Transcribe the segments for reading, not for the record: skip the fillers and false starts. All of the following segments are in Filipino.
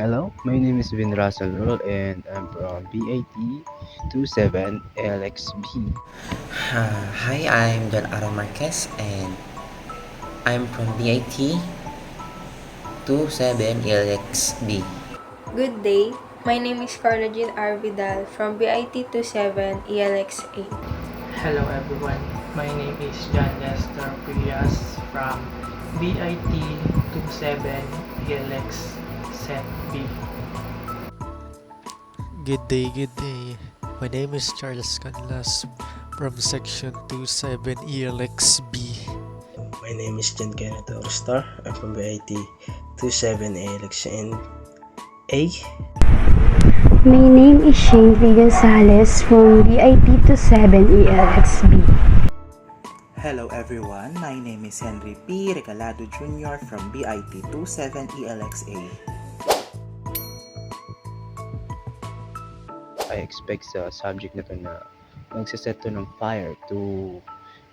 Hello, my name is Vin Russell Roll and I'm from BAT 27 LXB. Hi, I'm John Aaron Marquez and I'm from BIT 27LXB. Good day. My name is Carla Jean R. Vidal from BIT 27 ELX8. Hello everyone, my name is John Lester Prias from BIT 27 ELX Set B. Good day, good day. My name is Charles Canlas from Section 27 ELXB. My name is John Kenneth Orstar. I'm from BIT 27 ALX and A. My name is Shane V. Gonzalez from BIP27 ELXB. Hello everyone, my name is Henry P. Recalado Jr. from BIT 27 ELXA. I expect sa subject na to na magsiset to ng fire to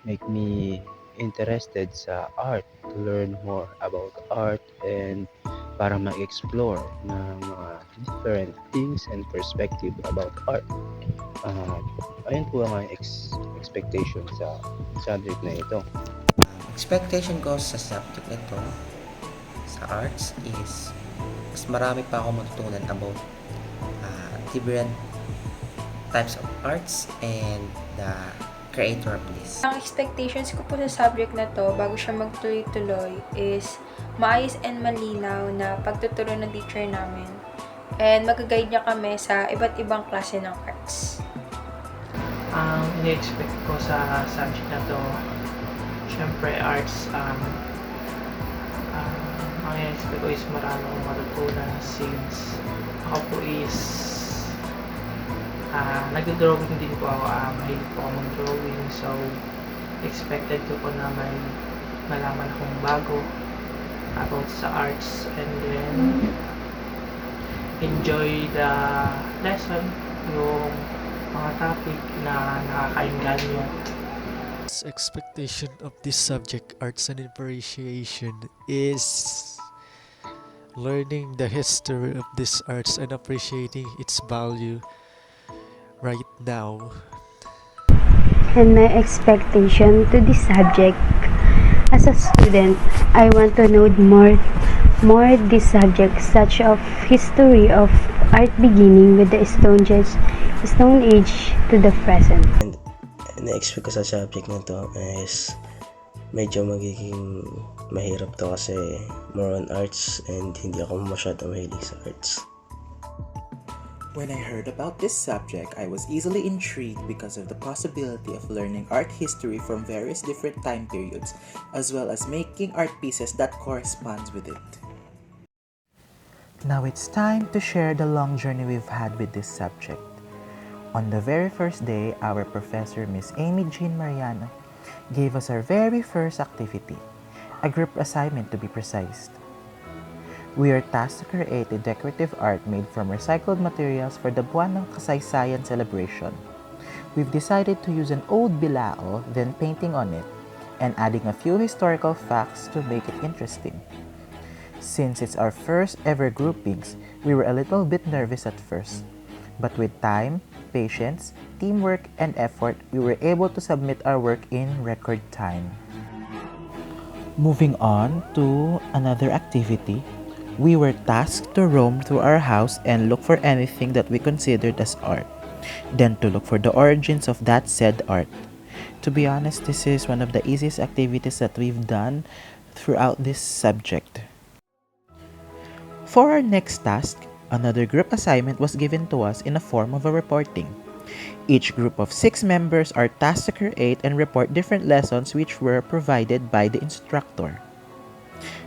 make me interested sa art, to learn more about art and para mag-explore ng mga different things and perspective about art. Uh, Ayun po ang aking expectation sa subject na ito. Expectation ko sa subject nito, sa arts, is mas marami pa ako matutunan about different types of arts and the creator of this. Ang expectations ko po sa subject na to bago siya magtuloy-tuloy is maayos and malinaw na pagtuturo ng teacher namin and mag-guide niya kami sa iba't ibang klase ng arts. Ang ini-expect ko sa subject na to, syempre arts, ang ini-expect ko is marami akong matutunan since ako po is nag-drawing din po ako, mahilig po ako mag-drawing, so expected ko po na may malaman akong bago about sa arts and then enjoy the lesson, yung mga topic na nakakainganyo. Expectation of this subject, arts and appreciation, is learning the history of this arts and appreciating its value right now. And my expectation to this subject, as a student, I want to know more this subject, such of history of art beginning with the Stone Age to the present. And na-expect ko sa subject na to is medyo magiging mahirap to kasi more on arts and hindi ako masyadong mahilig sa arts. When I heard about this subject, I was easily intrigued because of the possibility of learning art history from various different time periods, as well as making art pieces that corresponds with it. Now it's time to share the long journey we've had with this subject. On the very first day, our professor, Miss Amy Jean Mariano, gave us our very first activity, a group assignment to be precise. We are tasked to create a decorative art made from recycled materials for the Buwan ng Kasaysayan celebration. We've decided to use an old bilao, then painting on it, and adding a few historical facts to make it interesting. Since it's our first ever groupings, we were a little bit nervous at first. But with time, patience, teamwork, and effort, we were able to submit our work in record time. Moving on to another activity, we were tasked to roam through our house and look for anything that we considered as art, then to look for the origins of that said art. To be honest, this is one of the easiest activities that we've done throughout this subject. For our next task, another group assignment was given to us in the form of a reporting. Each group of 6 members are tasked to create and report different lessons which were provided by the instructor.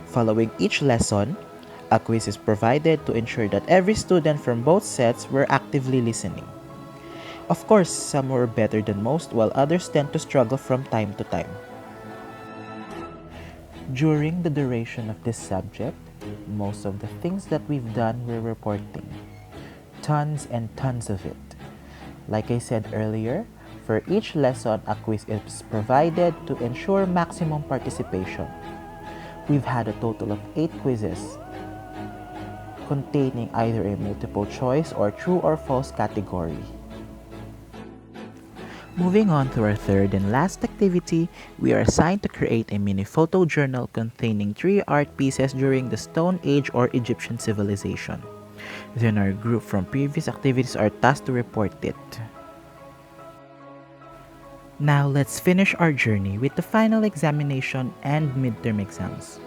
Following each lesson, a quiz is provided to ensure that every student from both sets were actively listening. Of course, some were better than most while others tend to struggle from time to time. During the duration of this subject, most of the things that we've done were reporting. Tons and tons of it. Like I said earlier, for each lesson, a quiz is provided to ensure maximum participation. We've had a total of 8 quizzes containing either a multiple choice or true or false category. Moving on to our third and last activity, we are assigned to create a mini photo journal containing 3 art pieces during the Stone Age or Egyptian civilization. Then our group from previous activities are tasked to report it. Now let's finish our journey with the final examination and midterm exams.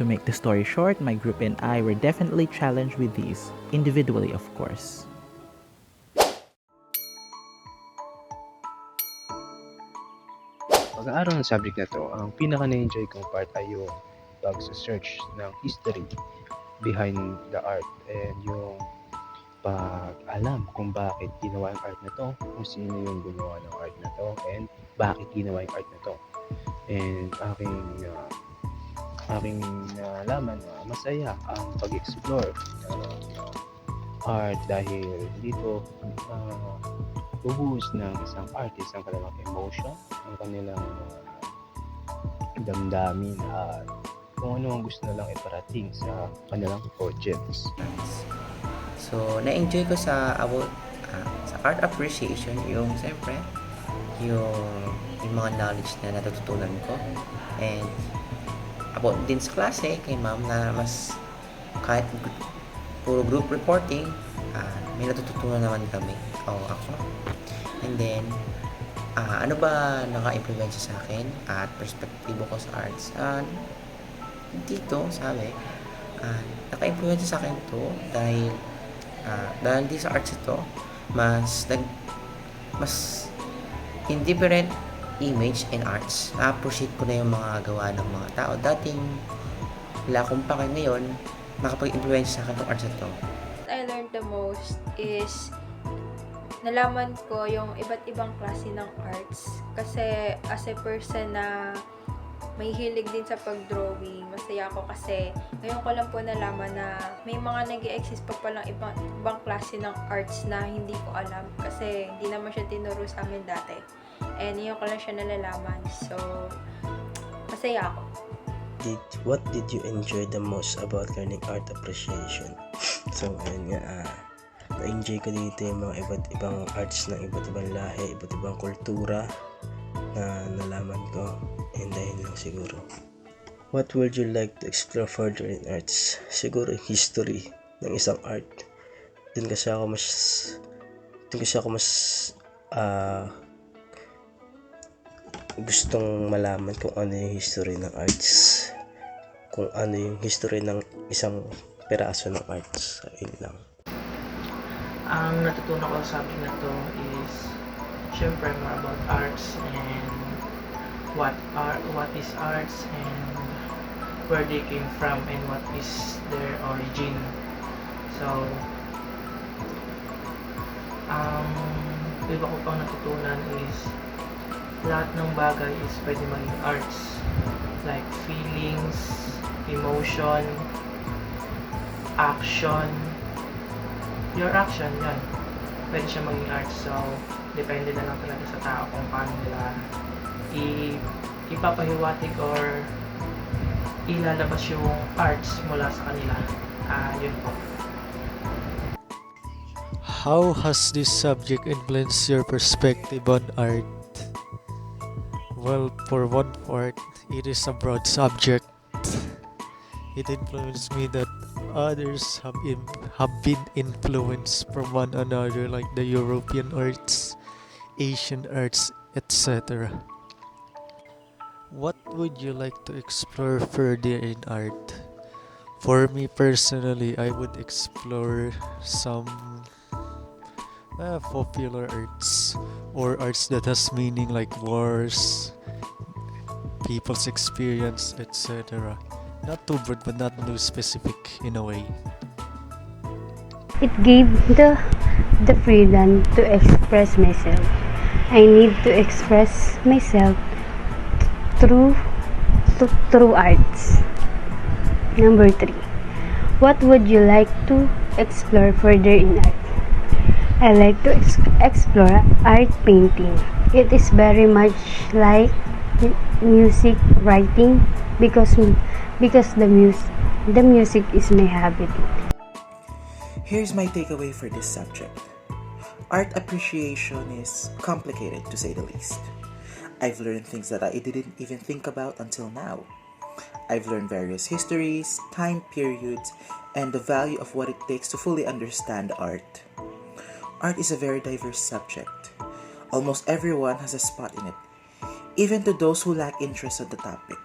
To make the story short, my group and I were definitely challenged with these, individually of course. Pag-aaral ng subject na to, ang pinaka-na-enjoy kong part ay yung pag-search ng history behind the art and yung pag-alam kung bakit ginawa yung art na to, kung sino yung gumawa ng art na to, and bakit ginawa yung art na to. And aking nalaman na masaya ang pag-explore ng art dahil dito bubuhos ng isang artist ang kanilang emotion, ang kanilang damdamin at kung ano ang gusto nilang iparating sa kanilang projects. So, na-enjoy ko sa art appreciation yung siyempre yung mga knowledge na natututunan ko, and about din sa klase kay ma'am na mas kahit puro group reporting, may natututunan naman kami o ako. And then ano ba naka-influence sa akin at perspektibo ko sa arts? Dito sabi naka-influence sa akin to dahil di sa arts ito mas in different image and arts, na-appreciate ko na yung mga gawa ng mga tao. Dating wala akong pake, ngayon nakapag-influence sa akin itong arts ito. What I learned the most is nalaman ko yung iba't ibang klase ng arts. Kasi as a person na may hilig din sa pag-drawing, masaya ako kasi ngayon ko lang po nalaman na may mga nag-i-exist pa palang ibang klase ng arts na hindi ko alam kasi hindi naman siya tinuro sa amin dati. And ngayon ko lang siya nalalaman. So, masaya ako. What did you enjoy the most about learning art appreciation? So, ayun nga, na-enjoy ko dito yung mga iba't ibang arts ng iba't ibang lahi, iba't ibang kultura na nalaman ko. And dahil lang siguro. What would you like to explore further in arts? Siguro history ng isang art. Dun kasi ako mas gustong malaman kung ano yung history ng arts, kung ano yung history ng isang peraso ng arts. Ayun lang. Ang natutunan ko sa subject na to is syempre more about arts and what is arts and where they came from and what is their origin. So iba ko pang natutunan is lahat ng bagay is pwede maging arts, like feelings, emotion, action, your action, yan pwede siya maging arts. So depende na lang talaga sa tao kung paano nila ipapahiwatig or ilalabas yung arts mula sa kanila. Yun po. How has this subject influenced your perspective on art? Well, for one part, it is a broad subject. It influenced me that others have been influenced from one another, like the European arts, Asian arts, etc. What would you like to explore further in art? For me personally, I would explore some popular arts or arts that has meaning like wars, people's experience, etc. Not too broad but not too specific in a way. It gave the freedom to express myself. I need to express myself through arts. Number 3. What would you like to explore further in art? I like to explore art painting. It is very much like music writing because the music is my habit. Here's my takeaway for this subject. Art appreciation is complicated to say the least. I've learned things that I didn't even think about until now. I've learned various histories, time periods, and the value of what it takes to fully understand art. Art is a very diverse subject. Almost everyone has a spot in it, even to those who lack interest on the topic.